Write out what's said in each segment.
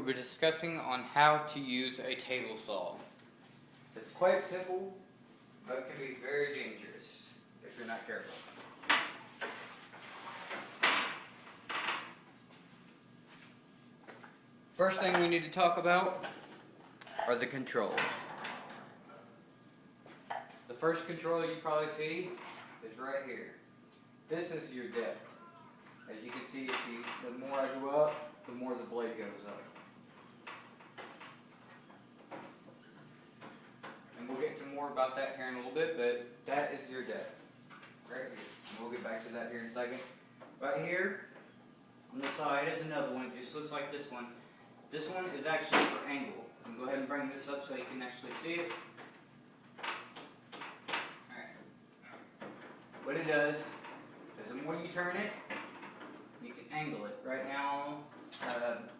be discussing on how to use a table saw. It's quite simple, but can be very dangerous if you're not careful. First thing we need to talk about are the controls. The first control you probably see is right here. This is your depth. As you can see, the more I go up, the more the blade goes up. And we'll get to more about that here in a little bit, but that is your depth. Right here. And we'll get back to that here in a second. Right here, on the side is another one. It just looks like this one. This one is actually for angle. I'm going to go ahead and bring this up so you can actually see it. Alright. What it does is the more you turn it, you can angle it. Right now,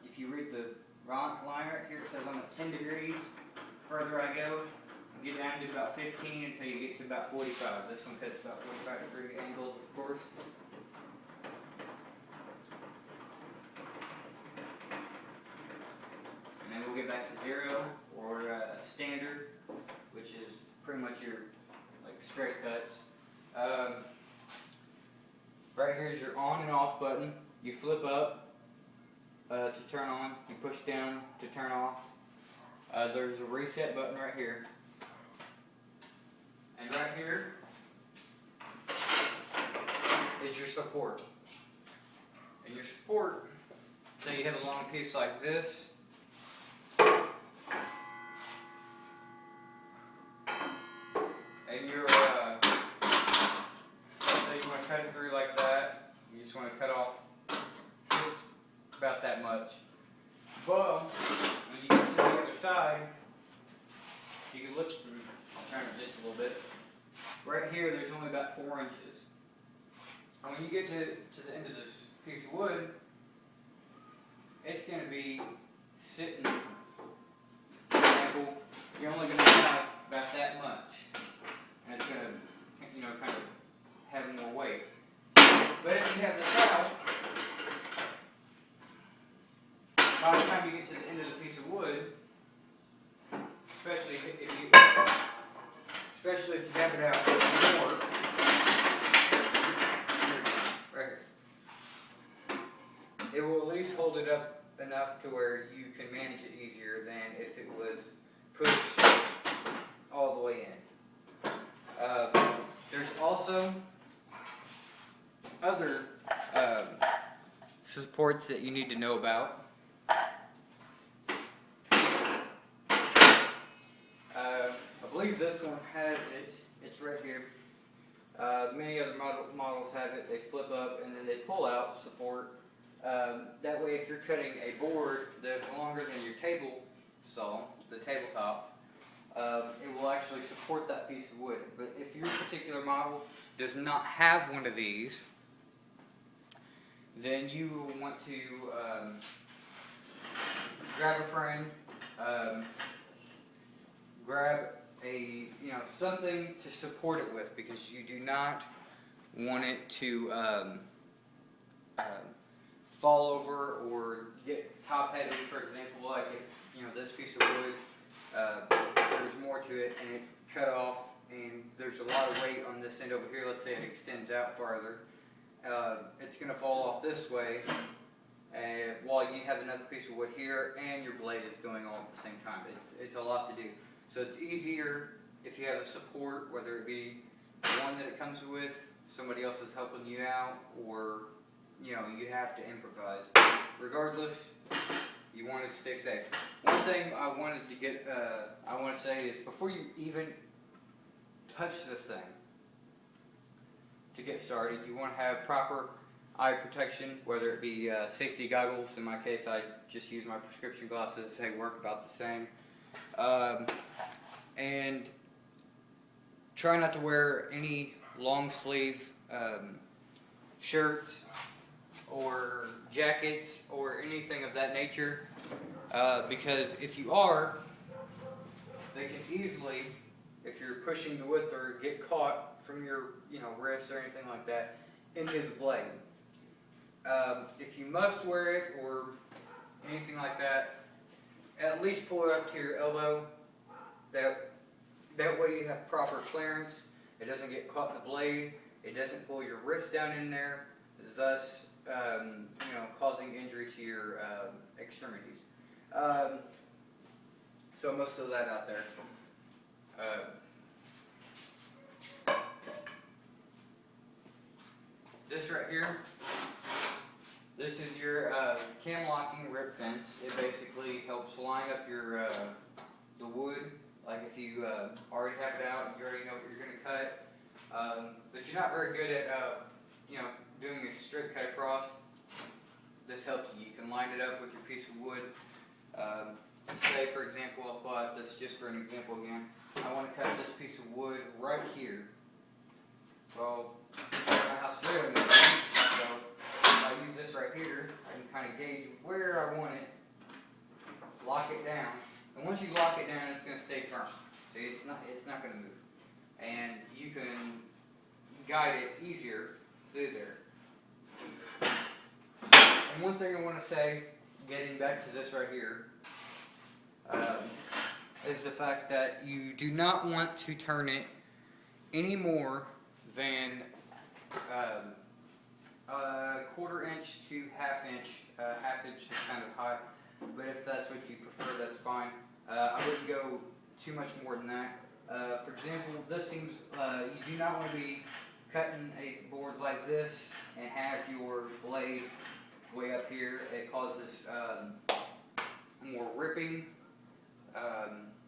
if you read the line right here, it says I'm at 10 degrees. The further I go, you get down to about 15 until you get to about 45. This one cuts about 45-degree angles, of course. And then we'll get back to zero or standard, which is pretty much your straight cuts. Right here is your on and off button. You flip up to turn on. You push down to turn off. There's a reset button right here. And right here is your support. And your support, say you have a long piece like this. And you're, say you want to cut it through like that. You just want to cut off just about that much. But when you get to the other side, you can look through. I'll turn it just a little bit. Right here, there's only about 4 inches. And when you get to the end of this piece of wood, it's going to be sitting. For example, you're only going to have about that much. And it's going to, kind of have more weight. But if you have this out, by the time you get to the end of the piece of wood, especially if you have it out more, right here, it will at least hold it up enough to where you can manage it easier than if it was pushed all the way in. There's also other supports that you need to know about. I believe this one has it. It's right here. Many other models have it. They flip up and then they pull out support. That way, if you're cutting a board that's longer than your table saw, the tabletop, it will actually support that piece of wood. But if your particular model does not have one of these, then you will want to grab a friend, grab a something to support it with, because you do not want it to fall over or get top heavy. For example, like if this piece of wood, there's more to it and it cut off and there's a lot of weight on this end over here. Let's say it extends out farther. It's going to fall off this way while you have another piece of wood here and your blade is going on at the same time. It's a lot to do. So it's easier if you have a support, whether it be the one that it comes with, somebody else is helping you out, or you have to improvise. Regardless, you want to stay safe. One thing I want to say is before you even touch this thing, to get started, you want to have proper eye protection, whether it be safety goggles. In my case, I just use my prescription glasses. They work about the same. And try not to wear any long sleeve shirts or jackets or anything of that nature, because if you are, they can easily, if you're pushing the wood through, get caught from your wrist or anything like that into the blade. If you must wear it or anything like that, at least pull it up to your elbow. That way you have proper clearance. It doesn't get caught in the blade. It doesn't pull your wrist down in there, thus causing injury to your extremities. So most of that out there. This right here, this is your cam locking rip fence. It basically helps line up your the wood. Like if you already have it out, you already know what you're going to cut, but you're not very good at doing a straight cut across. This helps you. You can line it up with your piece of wood. Say for example, I'll pull out this just for an example again. I want to cut this piece of wood right here. Well, I don't know how straight I'm going to be, so if I use this right here, I can kind of gauge where I want it, lock it down, and once you lock it down, it's going to stay firm. See, it's not going to move, and you can guide it easier through there. And one thing I want to say, getting back to this right here, is the fact that you do not want to turn it any more than a 1/4 inch to half inch. Half inch is kind of high, but if that's what you prefer, that's fine. I wouldn't go too much more than that. For example, this seems you do not want to be cutting a board like this and have your blade way up here. It causes more ripping,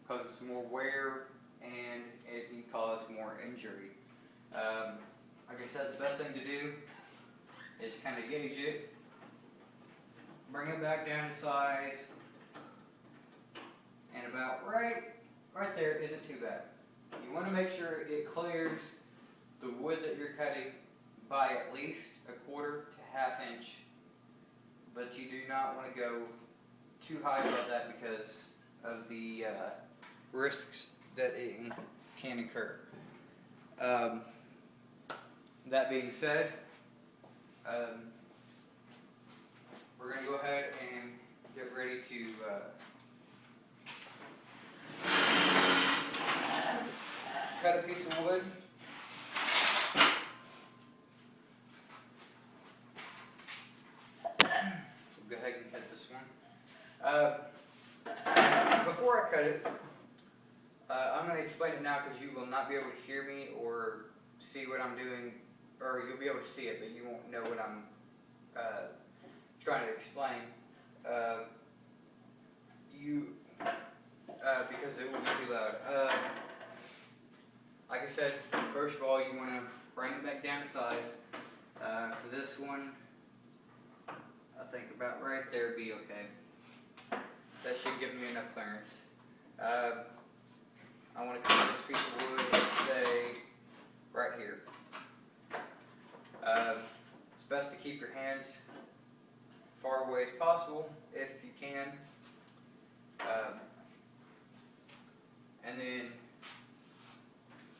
causes more wear, and it can cause more injury. Like I said, the best thing to do is kind of gauge it, bring it back down to size, and about right there isn't too bad. You want to make sure it clears the wood that you're cutting by at least a 1/4 to half inch, but you do not want to go too high above that because of the risks that it can incur. That being said, we're going to go ahead and get ready to cut a piece of wood. We'll go ahead and cut this one. Before I cut it, I'm going to explain it now because you will not be able to hear me or see what I'm doing, or you'll be able to see it, but you won't know what I'm trying to explain. Because it will be too loud. Like I said, first of all, you want to bring it back down to size. For this one, I think about right there would be okay. That should give me enough clearance. I want to cut this piece of wood, let's say, right here. It's best to keep your hands far away as possible, if you can. And then,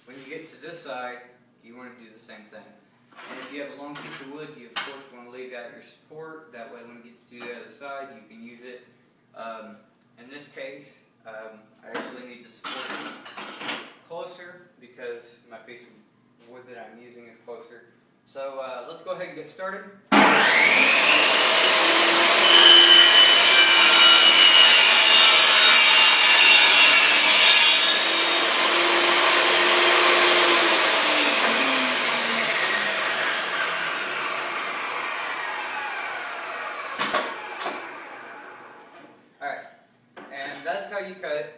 when you get to this side, you want to do the same thing. And if you have a long piece of wood, you of course want to leave out your support. That way when you get to the other side, you can use it. In this case, I actually need the support closer because my piece of wood that I'm using is closer. So let's go ahead and get started. That's how you cut it.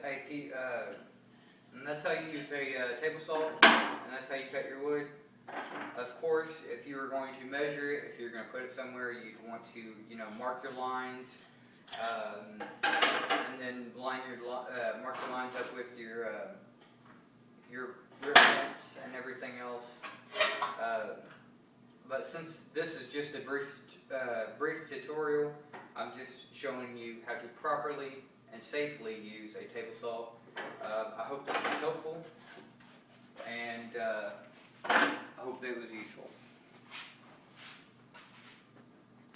And that's how you use a table saw, and that's how you cut your wood. Of course, if you were going to measure it, if you're going to put it somewhere, you'd want to, mark your lines, and then mark your lines up with your reference and everything else. But since this is just a brief tutorial, I'm just showing you how to properly and safely use a table saw. I hope this was helpful, and I hope it was useful.